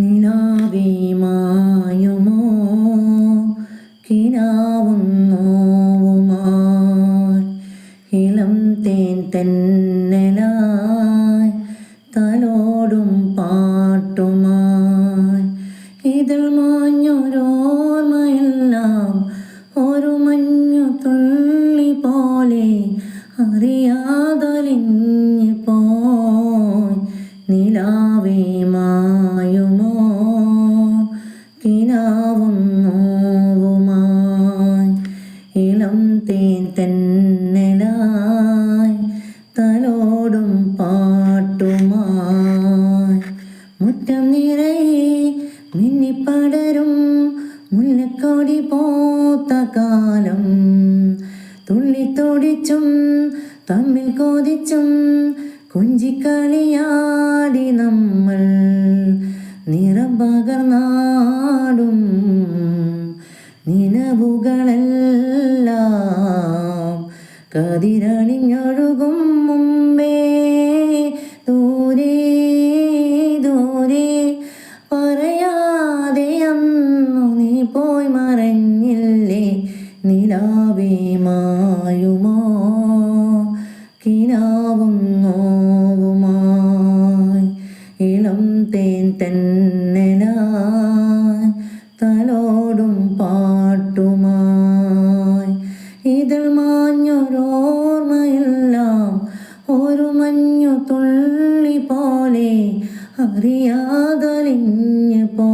നിലാവേ മായുമോ കിനാവും നോവുമായി ഇളം തേൻ തെന്നലായി തലോടും പാട്ടുമായി ഇതിൽ മാഞ്ഞൊരോർമ്മയെല്ലാം ഒരു മഞ്ഞു തുള്ളി പോലെ അറിയാതലിഞ്ഞു പോയി നിലാവേ മായുമോ കിനാവും നോവുമായി ഇളം തേൻ തെന്നലായി തലോടും പാട്ടുമായി മുറ്റം നിറയെ മിന്നിപ്പടരും മുല്ലക്കൊടി പോത്ത കാലം തുള്ളിത്തൊടിച്ചും തമ്മിൽ കൊതിച്ചും കൊഞ്ചിക്കളിയാടി നമ്മൾ നിറം പകർന്നാടും നിലവുകളെല്ലാം കതിരണിഞ്ഞൊഴുകും മുമ്പേ ദൂരെ ദൂരെ പറയാതെ അന്നു നീ പോയി മറഞ്ഞില്ലേ നിലാവേ മായുമോ കിനാവും നോവുമായി ഇളം തേൻ തെന്നലായി തലോടും പാട്ടുമായി ഇതിൽ മാഞ്ഞൊരോർമ്മയെല്ലാം ഒരു മഞ്ഞു തുള്ളി പോലെ അറിയാതലിഞ്ഞു പോ